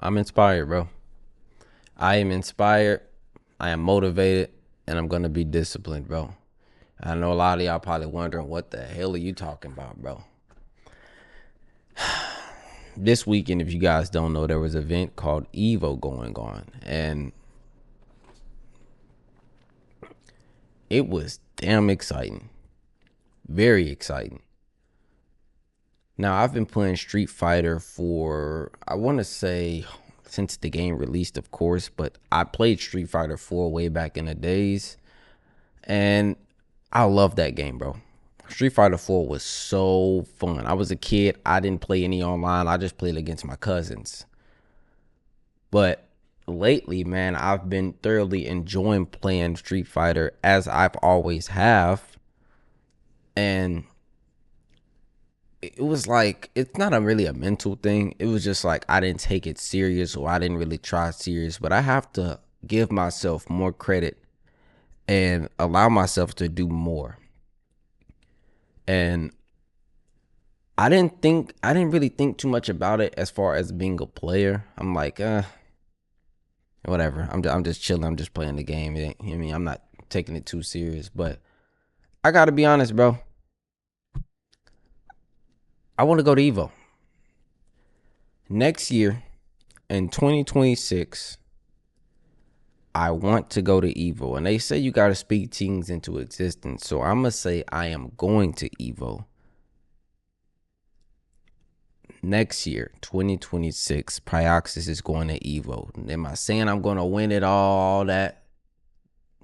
I'm inspired, bro. I am inspired. I am motivated, and I'm gonna be disciplined, bro. I know a lot of y'all probably wondering what the hell are you talking about, bro. This weekend, if you guys don't know, there was an event called EVO going on, and it was damn exciting. Very exciting. Now, I've been playing Street Fighter for, I want to say, since the game released, of course, but I played Street Fighter 4 way back in the days, and I love that game, bro. Street Fighter 4 was so fun. I was a kid. I didn't play any online. I just played against my cousins. But lately, man, I've been thoroughly enjoying playing Street Fighter as I've always have. And it was like, it's not really a mental thing. It was just like I didn't take it serious, or I didn't really try serious. But I have to give myself more credit and allow myself to do more. And I didn't really think too much about it as far as being a player. I'm like, whatever. I'm just chilling. I'm just playing the game. I mean, I'm not taking it too serious. But I gotta be honest, bro. I want to go to Evo next year in 2026. I want to go to Evo, and they say you gotta speak things into existence. So I'm gonna say I am going to Evo next year, 2026. Pryoxis is going to Evo. Am I saying I'm going to win it all that?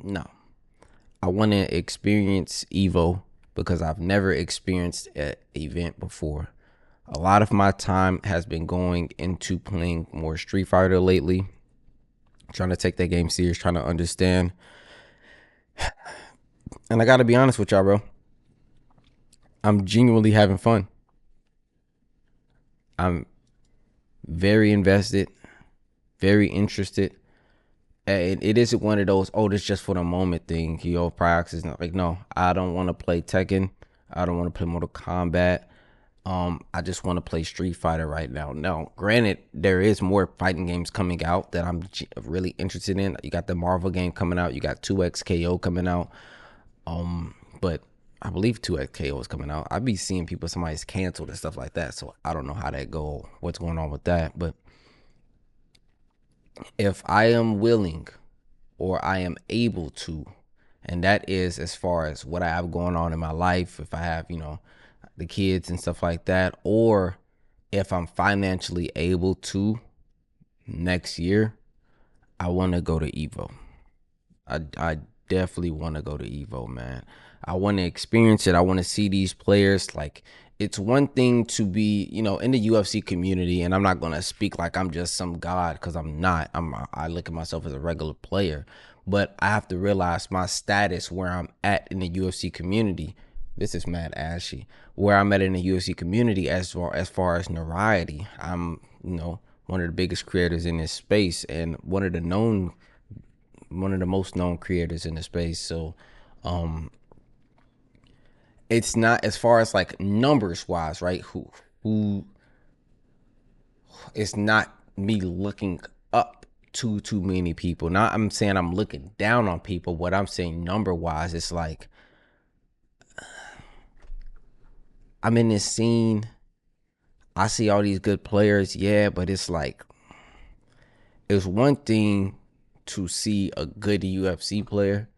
No. I want to experience Evo because I've never experienced an event before. A lot of my time has been going into playing more Street Fighter lately, trying to take that game serious, trying to understand. And I got to be honest with y'all, bro. I'm genuinely having fun. I'm very invested, very interested. And it isn't one of those, oh, this just for the moment thing. Pryoxis is not like, no, I don't want to play Tekken. I don't want to play Mortal Kombat. I just want to play Street Fighter right now. Now, granted, there is more fighting games coming out that I'm really interested in. You got the Marvel game coming out. You got 2XKO coming out. But I believe 2XKO is coming out. I be seeing somebody's canceled and stuff like that. So I don't know how that go, what's going on with that. But if I am willing or I am able to, and that is as far as what I have going on in my life, if I have, the kids and stuff like that, or if I'm financially able to next year, I want to go to Evo. I definitely want to go to Evo, man. I want to experience it. I want to see these players. Like, it's one thing to be, in the UFC community, and I'm not going to speak like I'm just some god, because I'm not. I look at myself as a regular player, but I have to realize my status where I'm at in the UFC community. This is mad ashy. Where I'm at in the UFC community as far as notoriety. I'm, one of the biggest creators in this space, and one of the most known creators in the space. So it's not, as far as like numbers wise, right? Who it's not me looking up to too many people. Not I'm saying I'm looking down on people. What I'm saying number wise, it's like I'm in this scene. I see all these good players, yeah, but it's like, it's one thing to see a good UFC player.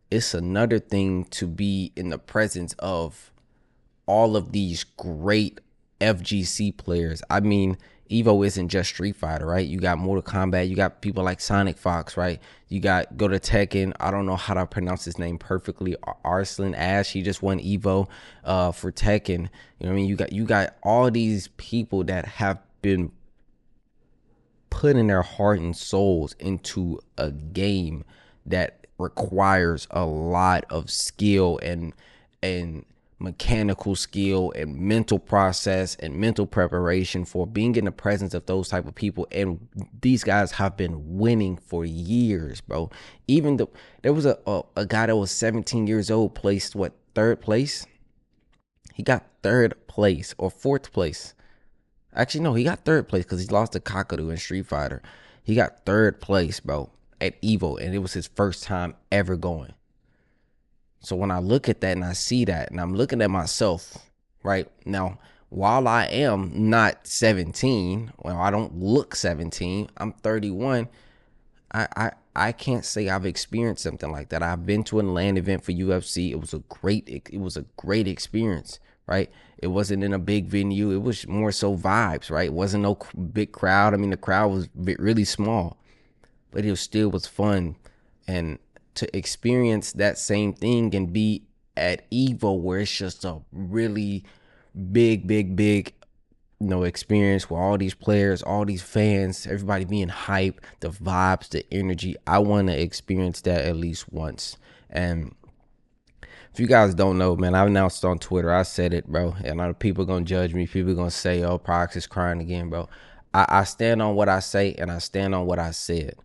It's another thing to be in the presence of all of these great FGC players. I mean, Evo isn't just Street Fighter, right? You got Mortal Kombat. You got people like Sonic Fox, right? You got go to Tekken. I don't know how to pronounce his name perfectly. Arslan Ash. He just won Evo for Tekken. You know what I mean? You got all these people that have been putting their heart and souls into a game that requires a lot of skill and mechanical skill and mental process and mental preparation for being in the presence of those type of people. And these guys have been winning for years, bro. Even there was a guy that was 17 years old, placed third place. He got third place or fourth place. Actually, no, he got third place because he lost to Kakadu in Street Fighter. He got third place, bro, at EVO, and it was his first time ever going. So when I look at that and I see that, and I'm looking at myself, right now, while I am not 17, well, I don't look 17, I'm 31. I can't say I've experienced something like that. I've been to a LAN event for UFC. It was a great experience, right? It wasn't in a big venue. It was more so vibes, right? It wasn't no big crowd. I mean, the crowd was really small, but it still was fun. And to experience that same thing and be at EVO where it's just a really big experience with all these players, all these fans, everybody being hype, the vibes, the energy. I want to experience that at least once. And if you guys don't know, man, I announced on Twitter, I said it, bro, and a lot of people gonna judge me. People gonna say, oh, Pryoxis is crying again, bro. I stand on what I say, and I stand on what I said.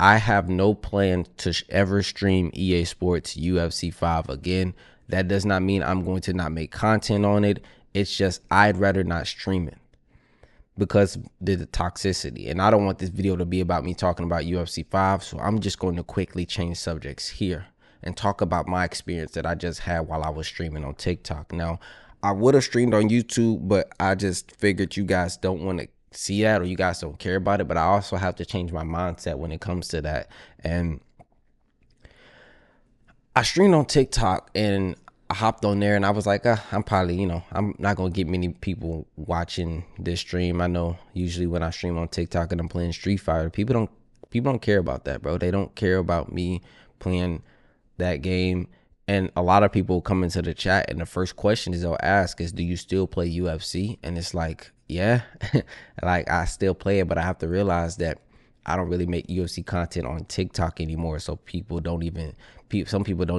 I have no plan to ever stream EA Sports UFC 5 again. That does not mean I'm going to not make content on it. It's just I'd rather not stream it because the toxicity. And I don't want this video to be about me talking about UFC 5. So I'm just going to quickly change subjects here and talk about my experience that I just had while I was streaming on TikTok. Now, I would have streamed on YouTube, but I just figured you guys don't want to see that, or you guys don't care about it. But I also have to change my mindset when it comes to that. And I streamed on TikTok and I hopped on there and I was like, I'm probably, I'm not going to get many people watching this stream. I know usually when I stream on TikTok and I'm playing Street Fighter, people don't care about that, bro. They don't care about me playing that game. And a lot of people come into the chat and the first question they'll ask is, do you still play UFC? And it's like, yeah, like I still play it, but I have to realize that I don't really make UFC content on TikTok anymore. So some people don't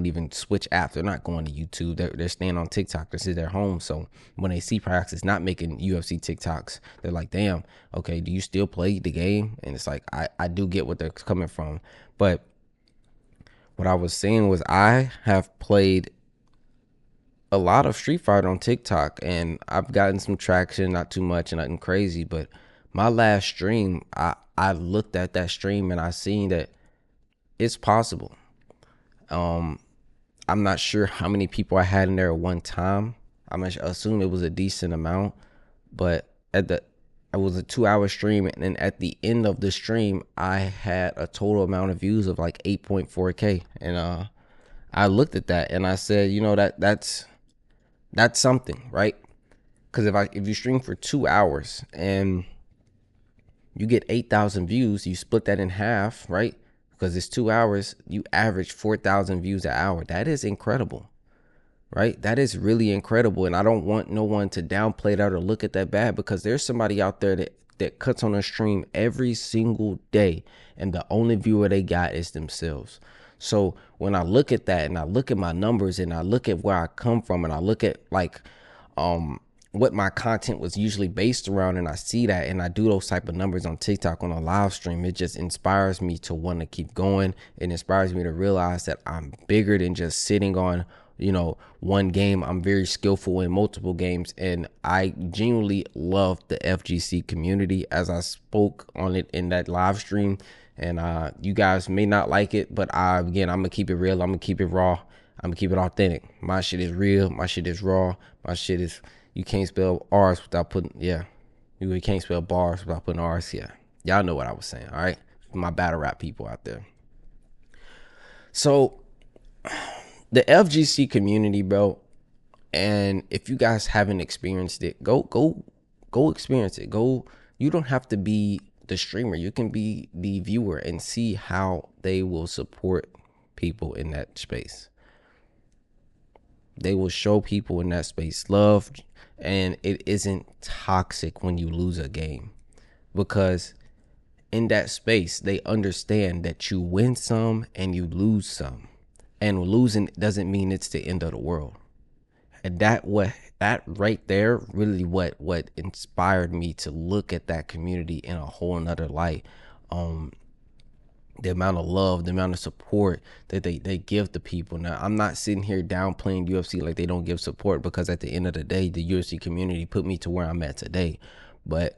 even switch apps. They're not going to YouTube. They're staying on TikTok. This is their home. So when they see Pryoxis not making UFC TikToks, they're like, damn, okay, do you still play the game? And it's like, I do get what they're coming from. But what I was saying was I have played a lot of Street Fighter on TikTok and I've gotten some traction, not too much and nothing crazy. But my last stream, I looked at that stream and I seen that it's possible. I'm not sure how many people I had in there at one time. I'm gonna assume it was a decent amount, but it was a 2-hour stream, and then at the end of the stream, I had a total amount of views of like 8.4K, and I looked at that and I said, that's something, right? Because if you stream for 2 hours and you get 8,000 views, you split that in half, right? Because it's 2 hours, you average 4,000 views an hour. That is incredible, right? That is really incredible. And I don't want no one to downplay that or look at that bad, because there's somebody out there that cuts on a stream every single day and the only viewer they got is themselves. So when I look at that and I look at my numbers and I look at where I come from and I look at like what my content was usually based around, and I see that and I do those type of numbers on TikTok on a live stream, it just inspires me to want to keep going. It inspires me to realize that I'm bigger than just sitting on one game. I'm very skillful in multiple games, and I genuinely love the FGC community, as I spoke on it in that live stream. And you guys may not like it, but I'm gonna keep it real. I'm gonna keep it raw. I'm gonna keep it authentic. My shit is real. My shit is raw. My shit is, you can't spell R's without putting, you can't spell bars without putting R's. Yeah, y'all know what I was saying. All right, my battle rap people out there. So the FGC community, bro, and if you guys haven't experienced it, go experience it. You don't have to be the streamer. You can be the viewer and see how they will support people in that space. They will show people in that space love, and it isn't toxic when you lose a game, because in that space they understand that you win some and you lose some, and losing doesn't mean it's the end of the world. And that right there really what inspired me to look at that community in a whole nother light. The amount of love, the amount of support that they give the people. Now, I'm not sitting here downplaying UFC like they don't give support, because at the end of the day, the UFC community put me to where I'm at today. But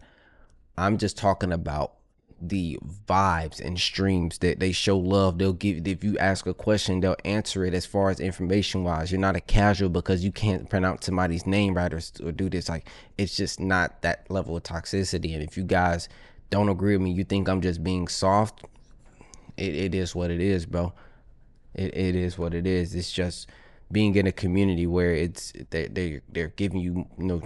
I'm just talking about the vibes and streams that they show love. They'll give, if you ask a question, they'll answer it as far as information wise. You're not a casual because you can't pronounce somebody's name right, or do this. Like, it's just not that level of toxicity. And if you guys don't agree with me, you think I'm just being soft, it is what it is, bro. It is what it is. It's just being in a community where it's they're giving you, you know,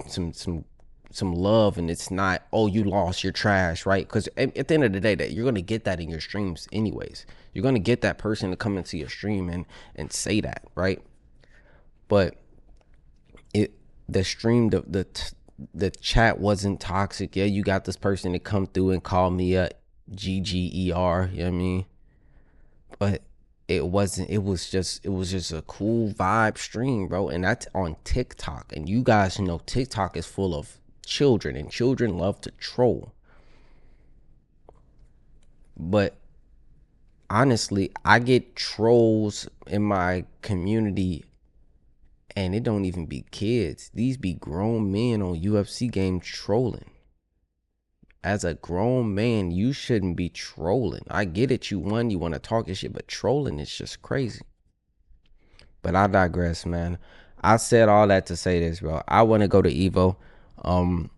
some love, and it's not, oh, you lost, you're trash, right? Because at the end of the day, that you're gonna get that in your streams anyways. You're gonna get that person to come into your stream and say that, right? But the stream, the chat wasn't toxic. Yeah, you got this person to come through and call me a GGER, you know what I mean? But it wasn't, it was just a cool vibe stream, bro. And that's on TikTok. And you guys know TikTok is full of children, and children love to troll. But honestly, I get trolls in my community, and it don't even be kids. These be grown men on UFC games trolling. As a grown man, you shouldn't be trolling. I get it, you won, you want to talk your shit, but trolling is just crazy. But I digress, man. I said all that to say this, bro. I want to go to EVO. I'm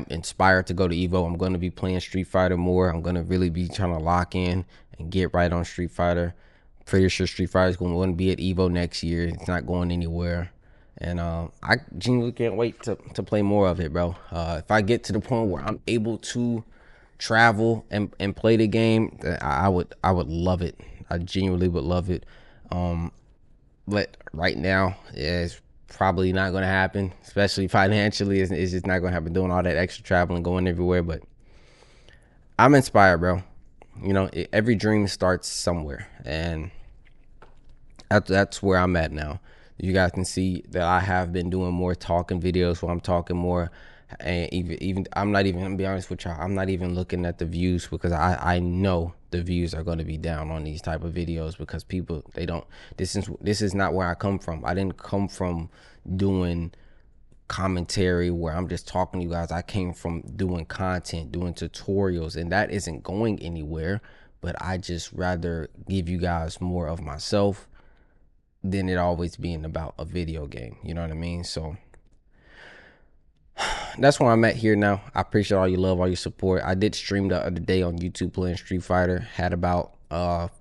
inspired to go to EVO. I'm going to be playing Street Fighter more. I'm going to really be trying to lock in and get right on Street Fighter. Pretty sure Street Fighter is going to be at EVO next year. It's not going anywhere. And I genuinely can't wait to play more of it, bro. If I get to the point where I'm able to travel and play the game, I would love it. I genuinely would love it. But right now, yeah, it's probably not going to happen, especially financially. It's just not going to happen, doing all that extra traveling, going everywhere. But I'm inspired, bro. You know, every dream starts somewhere, and that's where I'm at now. You guys can see that I have been doing more talking videos where I'm talking more. And even I'm not even, gonna be honest with y'all, I'm not even looking at the views, because I know the views are going to be down on these type of videos, because people, they don't, this is not where I come from. I didn't come from doing commentary where I'm just talking to you guys. I came from doing content, doing tutorials, and that isn't going anywhere. But I just rather give you guys more of myself than it always being about a video game. You know what I mean? So that's where I'm at here now. I appreciate all your love, all your support. I did stream the other day on YouTube playing Street Fighter. Had about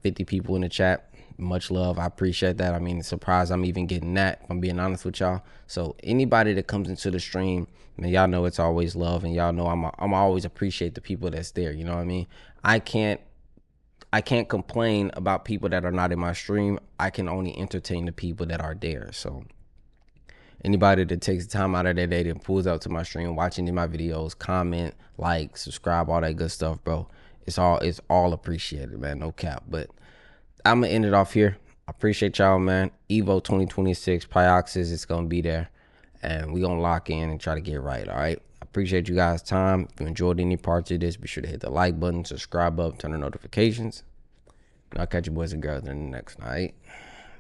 50 people in the chat. Much love. I appreciate that. I mean, surprised I'm even getting that, if I'm being honest with y'all. So anybody that comes into the stream, man, y'all know it's always love, and y'all know I'm always appreciate the people that's there. You know what I mean? I can't complain about people that are not in my stream. I can only entertain the people that are there. So anybody that takes the time out of their day and pulls out to my stream, watching my videos, comment, like, subscribe, all that good stuff, bro. It's all appreciated, man. No cap. But I'm gonna end it off here. I appreciate y'all, man. EVO 2026, Pryoxis, it's gonna be there, and we gonna lock in and try to get right. All right. I appreciate you guys' time. If you enjoyed any parts of this, be sure to hit the like button, subscribe up, turn on notifications. And I'll catch you boys and girls in the next night.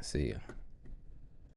See ya.